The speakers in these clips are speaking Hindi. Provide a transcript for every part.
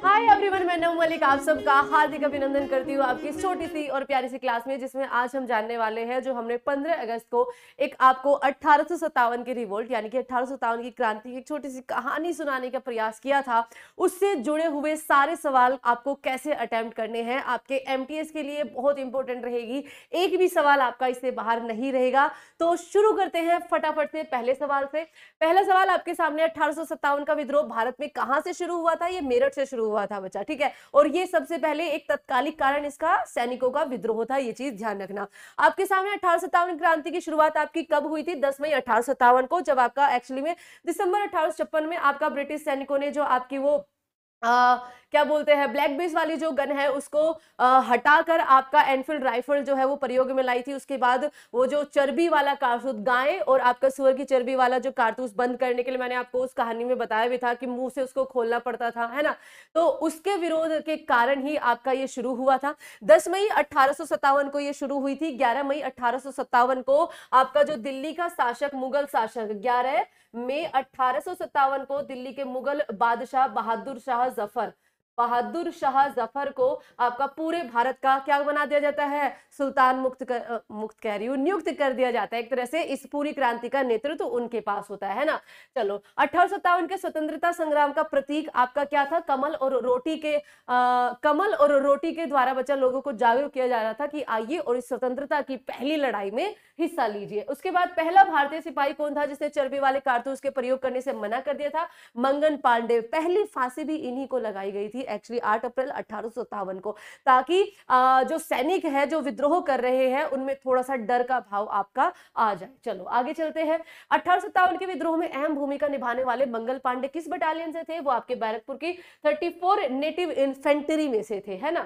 हाय एवरीवन, मैं नम मलिक आप सबका हार्दिक अभिनंदन करती हूँ आपकी छोटी सी और प्यारी सी क्लास में, जिसमें आज हम जानने वाले हैं जो हमने 15 अगस्त को एक आपको 1857 की रिवोल्ट यानी कि 1857 की क्रांति की एक छोटी सी कहानी सुनाने का प्रयास किया था। उससे जुड़े हुए सारे सवाल आपको कैसे अटेम्प्ट करने हैं, आपके एमटीएस के लिए बहुत इंपॉर्टेंट रहेगी। एक भी सवाल आपका इससे बाहर नहीं रहेगा। तो शुरू करते हैं फटाफट से पहले सवाल से। पहला सवाल आपके सामने, 1857 का विद्रोह भारत में कहां से शुरू हुआ था? ये मेरठ से शुरू हुआ था बच्चा, ठीक है। और ये सबसे पहले एक तत्कालिक कारण इसका सैनिकों का विद्रोह था, ये चीज ध्यान रखना। आपके सामने 1857 क्रांति की शुरुआत आपकी कब हुई थी? 10 मई 1857 को, जब आपका एक्चुअली में दिसंबर 1856 में आपका ब्रिटिश सैनिकों ने जो आपकी वो क्या बोलते हैं ब्लैक बेस वाली जो गन है उसको हटाकर आपका एनफील्ड राइफल जो है वो प्रयोग में लाई थी। उसके बाद वो जो चर्बी वाला कारतूस, गाय और आपका सुअर की चर्बी वाला जो कारतूस बंद करने के लिए, मैंने आपको उस कहानी में बताया भी था कि मुंह से उसको खोलना पड़ता था, है ना। तो उसके विरोध के कारण ही आपका ये शुरू हुआ था। 10 मई 1857 को ये शुरू हुई थी। 11 मई 1857 को आपका जो दिल्ली का शासक, मुगल शासक, 11 मई 1857 को दिल्ली के मुगल बादशाह बहादुर शाह जफर को आपका पूरे भारत का क्या बना दिया जाता है? सुल्तान मुक्त कह रही हूं, नियुक्त कर दिया जाता है। एक तरह से इस पूरी क्रांति का नेतृत्व उनके पास होता है ना। चलो, 1857 के स्वतंत्रता संग्राम का प्रतीक आपका क्या था? कमल और रोटी के द्वारा बच्चा लोगों को जागरूक किया जा रहा था कि आइए और इस स्वतंत्रता की पहली लड़ाई में हिस्सा लीजिए। उसके बाद पहला भारतीय सिपाही कौन था जिसने चर्बी वाले कारतूस के प्रयोग करने से मना कर दिया था? मंगन पांडे। पहली फांसी भी इन्हीं को लगाई गई थी एक्चुअली 8 अप्रैल 1857 को, ताकि जो सैनिक है जो विद्रोह कर रहे हैं उनमें थोड़ा सा डर का भाव आपका आ जाए। चलो आगे चलते हैं। 1857 के विद्रोह में अहम भूमिका निभाने वाले मंगल पांडे किस बटालियन से थे? वो आपके बैरकपुर की 34 नेटिव इन्फेंट्री में से थे, है ना।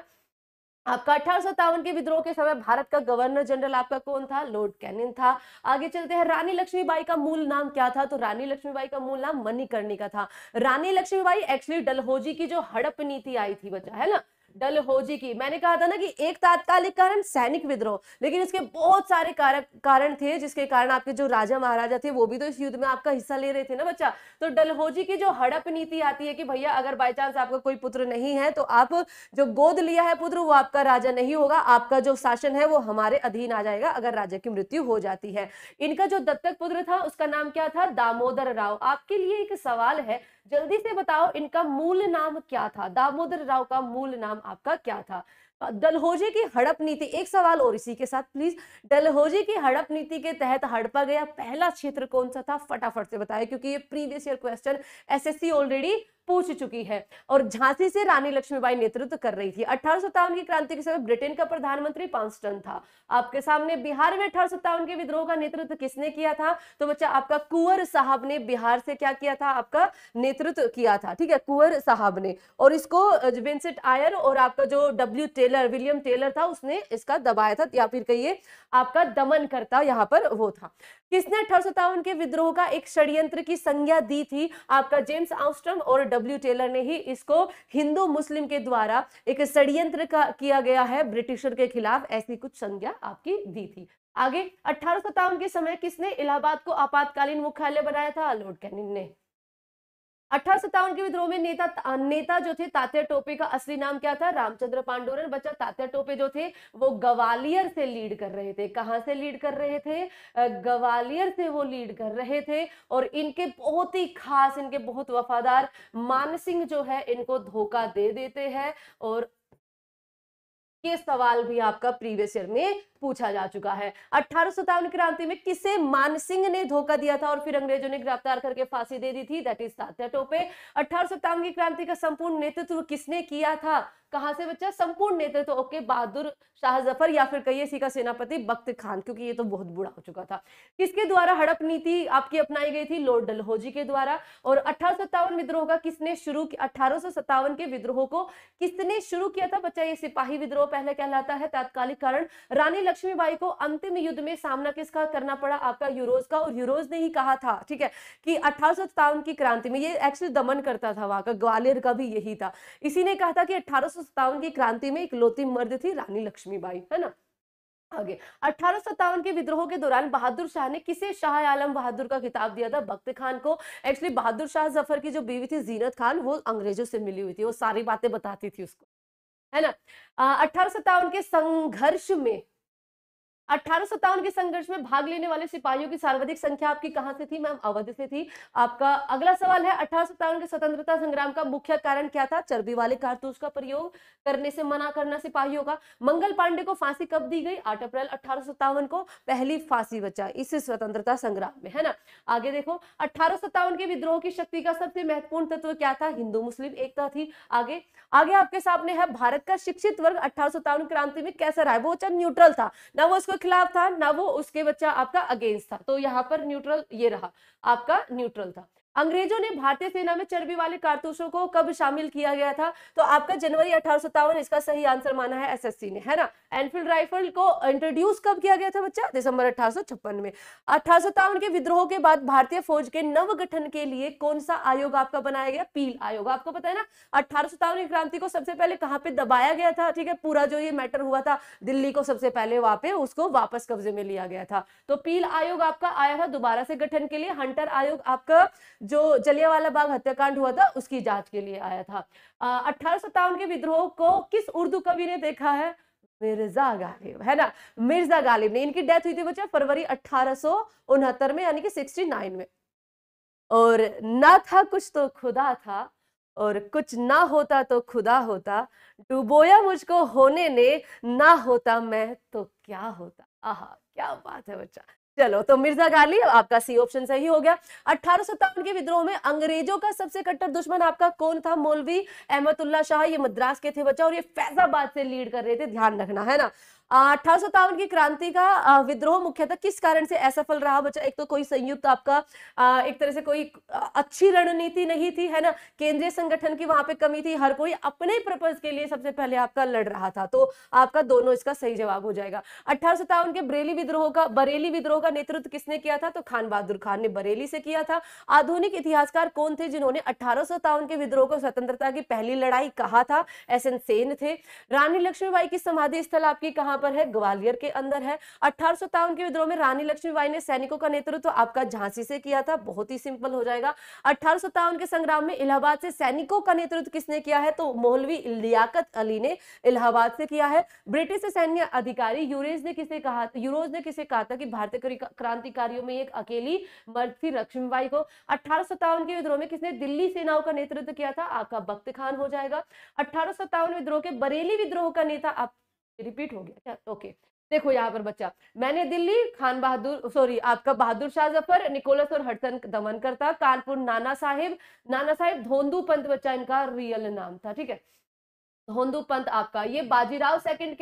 आपका 1857 के विद्रोह के समय भारत का गवर्नर जनरल आपका कौन था? लॉर्ड कैनिंग था। आगे चलते हैं। रानी लक्ष्मीबाई का मूल नाम क्या था? तो रानी लक्ष्मीबाई का मूल नाम मणिकर्णिका था। रानी लक्ष्मीबाई एक्चुअली डलहौजी की जो हड़प नीति आई थी बच्चा, है ना, डलहौजी की। मैंने कहा था ना कि एक तात्कालिक कारण सैनिक विद्रोह, लेकिन इसके बहुत सारे कारण थे जिसके कारण आपके जो राजा महाराजा थे वो भी तो इस युद्ध में आपका हिस्सा ले रहे थे ना बच्चा। तो डलहौजी की जो हड़प नीति आती है कि भैया अगर बाय चांस आपका कोई पुत्र नहीं है तो आप जो गोद लिया है पुत्र वो आपका राजा नहीं होगा, आपका जो शासन है वो हमारे अधीन आ जाएगा अगर राजा की मृत्यु हो जाती है। इनका जो दत्तक पुत्र था उसका नाम क्या था? दामोदर राव। आपके लिए एक सवाल है, जल्दी से बताओ इनका मूल नाम क्या था? दामोदर राव का मूल नाम आपका क्या था? डलहौजी की हड़प नीति, एक सवाल और इसी के साथ प्लीज। डलहौजी की हड़प नीति के तहत हड़पा गया पहला क्षेत्र कौन सा था? फटाफट से बताएं, क्योंकि ये previous year question SSC already पूछ चुकी है। और झांसी से रानी लक्ष्मीबाई नेतृत्व कर रही थी। 1857 की क्रांति के समय ब्रिटेन का प्रधानमंत्री पांस्टन था। आपके सामने बिहार में 1857 के विद्रोह का नेतृत्व किसने किया था? तो बच्चा आपका कुंवर साहब ने बिहार से क्या किया था? आपका नेतृत्व किया था, ठीक है, कुंवर साहब ने। और इसको विंसेंट आयर और आपका जो विलियम टेलर था उसने इसका दबाया था, या फिर कहिए आपका दमन करता यहाँ पर वो था। किसने 1857 के विद्रोह का एक षड्यंत्र की संज्ञा दी थी? आपका जेम्स आर्मस्ट्रांग और डब्ल्यू टेलर ने ही इसको हिंदू मुस्लिम के द्वारा एक षड्यंत्र का किया गया है ब्रिटिशर के खिलाफ, ऐसी कुछ संज्ञा आपकी दी थी। आगे 1857 के समय किसने इलाहाबाद को आपातकालीन मुख्यालय बनाया था? लॉर्ड कैनिंग ने। 1857 के विद्रोह में नेता जो थे तात्या टोपे का असली नाम क्या था? रामचंद्र पांडुरंग। बच्चा तात्या टोपे जो थे वो ग्वालियर से लीड कर रहे थे। कहां से लीड कर रहे थे? ग्वालियर से वो लीड कर रहे थे। और इनके बहुत ही खास, इनके बहुत वफादार मानसिंह जो है इनको धोखा दे देते हैं। और ये सवाल भी आपका प्रीवियस ईयर में पूछा जा चुका है। 1857 क्रांति में किसे मानसिंह ने धोखा दिया था और फिर अंग्रेजों ने गिरफ्तार करके फांसी दे दी थी? That is Tatya Tope. 1857 की क्रांति का संपूर्ण नेतृत्व किसने किया था? कहां से बच्चा? संपूर्ण नेतृत्व, ओके, बहादुर शाह जफर, या फिर कहिए इसी का सेनापति बख्त खान, क्योंकि ये तो बहुत बुरा हो चुका था। किसके द्वारा हड़प नीति आपकी अपनाई गई थी? लॉर्ड डलहौजी के द्वारा। और 1857 विद्रोह का किसने शुरू किया? 1857 के विद्रोह को किसने शुरू किया था बच्चा? ये सिपाही विद्रोह पहले कहलाता है। तात्कालिक कारण रानी लक्ष्मीबाई को अंतिम युद्ध में सामना किसका करना पड़ा? आपका यूरोज का। और यूरोज ने ही कहा था, ठीक है, कि 1857 की क्रांति में, ये एक्चुअली दमन करता था वहां का, ग्वालियर का भी यही था, इसी ने कहा था कि 1857 की क्रांति में इकलौती मर्द थी रानी लक्ष्मीबाई, है ना। आगे 1857 के विद्रोह के दौरान बहादुर शाह ने किसे शाह आलम बहादुर का खिताब दिया था? बख्त खान को। एक्चुअली बहादुर शाह जफर की जो बीवी थी जीनत खान, वो अंग्रेजों से मिली हुई थी, वो सारी बातें बताती थी उसको, है ना। 1857 के संघर्ष में 1857 के संघर्ष में भाग लेने वाले सिपाहियों की सर्वाधिक संख्या आपकी कहां से थी? मैम अवध से थी। आपका अगला सवाल है 1857 के स्वतंत्रता संग्राम का मुख्य कारण क्या था? चर्बी वाले कारतूस का प्रयोग करने से मना करना सिपाहियों का। मंगल पांडे को फांसी कब दी गई? 8 अप्रैल 1857 को पहली फांसी बचा इस स्वतंत्रता संग्राम में, है ना। आगे देखो 1857 के विद्रोह की शक्ति का सबसे महत्वपूर्ण तत्व क्या था? हिंदू मुस्लिम एकता थी। आगे आगे आपके सामने है भारत का शिक्षित वर्ग 1857 क्रांति में कैसा रहा है? वो न्यूट्रल था, ना वो उसको खिलाफ था, ना वो उसके बच्चा आपका अगेंस्ट था, तो यहाँ पर न्यूट्रल ये रहा, आपका न्यूट्रल था। अंग्रेजों ने भारतीय सेना में चर्बी वाले कारतूसों को कब शामिल किया गया था? तो आपका जनवरी 1857, इसका सही आंसर माना है एसएससी ने, है ना। एनफील्ड राइफल को इंट्रोड्यूस कब किया गया था बच्चा? दिसंबर 1856 में। 1857 के विद्रोह के बाद भारतीय फौज के नव गठन के लिए कौन सा आयोग आपका बनाया गया? पील आयोग। आपको पता है ना 1857 की क्रांति को सबसे पहले कहां पे दबाया गया था? ठीक है, पूरा जो ये मैटर हुआ था दिल्ली को सबसे पहले वहां पे उसको वापस कब्जे में लिया गया था, तो पील आयोग आपका आया था दोबारा से गठन के लिए। हंटर आयोग आपका जो जलियांवाला बाग हत्याकांड हुआ था उसकी जांच के लिए आया था। 1857 के विद्रोह को किस उर्दू कवि ने देखा है? मिर्जा गालिब, है ना, मिर्जा गालिब ने। इनकी डेथ हुई थी बच्चा फरवरी 1869 में, यानी कि 69 में। और ना था कुछ तो खुदा था, और कुछ ना होता तो खुदा होता, डुबोया मुझको होने ने, ना होता मैं तो क्या होता। आहा, क्या बात है बच्चा। चलो, तो मिर्जा गालिब आपका सी ऑप्शन सही हो गया। 1857 के विद्रोह में अंग्रेजों का सबसे कट्टर दुश्मन आपका कौन था? मौलवी अहमदुल्ला शाह। ये मद्रास के थे बच्चा, और ये फैजाबाद से लीड कर रहे थे, ध्यान रखना, है ना। 1857 की क्रांति का विद्रोह मुख्यतः किस कारण से असफल रहा बच्चा? एक तो कोई संयुक्त आपका एक तरह से कोई अच्छी रणनीति नहीं थी, है ना, केंद्रीय संगठन की वहां पे कमी थी, हर कोई अपने पर्पज के लिए सबसे पहले आपका लड़ रहा था, तो आपका दोनों इसका सही जवाब हो जाएगा। 1857 के बरेली विद्रोह का नेतृत्व किसने किया था? तो खान बहादुर खान ने बरेली से किया था। आधुनिक इतिहासकार कौन थे जिन्होंने 1857 के विद्रोह को स्वतंत्रता की पहली लड़ाई कहा था? एसएन सेन थे। रानी लक्ष्मीबाई की समाधि स्थल आपकी कहां पर है? ग्वालियर के अंदर है। 1857 के विद्रोह में रानी लक्ष्मीबाई ने सैनिकों का नेतृत्व आपका झांसी से किया था, बहुत ही सिंपल हो जाएगा। 1857 के संग्राम में इलाहाबाद से सैनिकों का नेतृत्व किसने किया है? तो मौलवी लियाकत अली ने इलाहाबाद से किया है। ब्रिटिश सैन्य अधिकारी यूरोज ने किसे कहा था कि भारतीय क्रांतिकारियों में एक अकेली मर्द थी? लक्ष्मीबाई को। 1857 के विद्रोह में किसने दिल्ली सेनाओं का नेतृत्व किया था? आपका बख्त खान हो जाएगा। 1857 विद्रोह के बरेली विद्रोह का नेता आप रिपीट हो गया क्या? ओके, देखो यहाँ पर बच्चा, मैंने दिल्ली, खान बहादुर, सॉरी आपका बहादुर शाह जफर, निकोलस और हडसन दमनकर था। कानपुर नाना साहिब धोंदू पंत बच्चा इनका रियल नाम था, ठीक है, धोंदू पंत आपका, ये बाजीराव सेकंड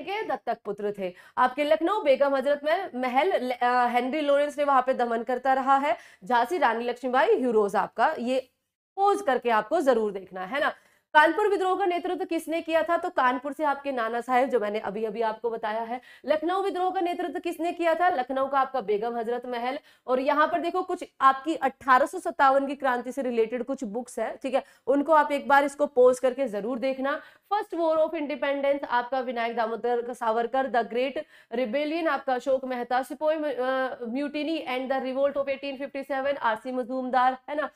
के दत्तक पुत्र थे। आपके लखनऊ बेगम हजरत महल हेनरी लॉरेंस ने वहां पे दमन करता रहा है। झांसी रानी लक्ष्मीबाई ह्यूरोज आपका, ये पोज करके आपको जरूर देखना है ना। कानपुर विद्रोह का नेतृत्व किसने किया था? तो कानपुर से आपके नाना साहेब, जो मैंने अभी अभी आपको बताया है। लखनऊ विद्रोह का नेतृत्व किसने किया था? लखनऊ का आपका बेगम हजरत महल। और यहाँ पर देखो कुछ आपकी 1857 की क्रांति से रिलेटेड कुछ बुक्स है, ठीक है, उनको आप एक बार इसको पोज करके जरूर देखना। फर्स्ट वॉर ऑफ इंडिपेंडेंस आपका Vinayak Damodar Savarkar, the great rebellion आपका Ashok Mehta, sepoy mutiny and the revolt of 1857 RC Majumdar, है ना।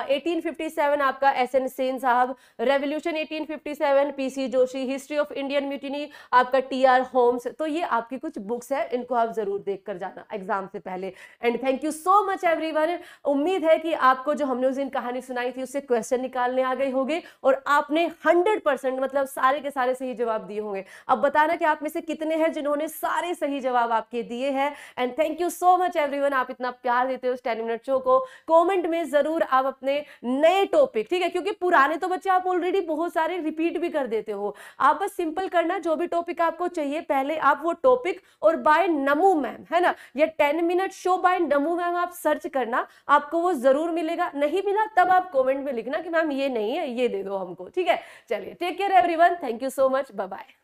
1857 आपका एसएन सेन साहब, revolution 1857 PC Joshi, history of Indian mutiny आपका टीआर होम्स। तो ये आपकी कुछ बुक्स है, इनको आप जरूर देख कर जाना एग्जाम से पहले। And thank you so much everyone. उम्मीद है कि आपको जो हमने उस दिन कहानी सुनाई थी उससे क्वेश्चन निकालने आ गए होंगे और आपने 100% मतलब सारे के सारे सही जवाब दिए होंगे। अब बताना कि आप में से कितने हैं जिन्होंने सारे सही जवाब आपके दिए हैं। And thank you so much everyone, आप इतना प्यार देते हो 10 मिनट शो को। कमेंट में जरूर आप अपने नए टॉपिक, ठीक है, क्योंकि पुराने तो बच्चे आप ऑलरेडी बहुत सारे रिपीट भी कर देते हो। आप बस सिंपल करना, जो भी टॉपिक आपको चाहिए पहले आप वो टॉपिक और बाय नमू मैम, है ना, ये 10 minute show by Namu ma'am आप सर्च करना, आपको वो जरूर मिलेगा। नहीं मिला तब आप कमेंट में लिखना कि मैम ये नहीं है, ये दे दो हमको, ठीक है। चलिए, take care everyone, thank you so much, bye bye.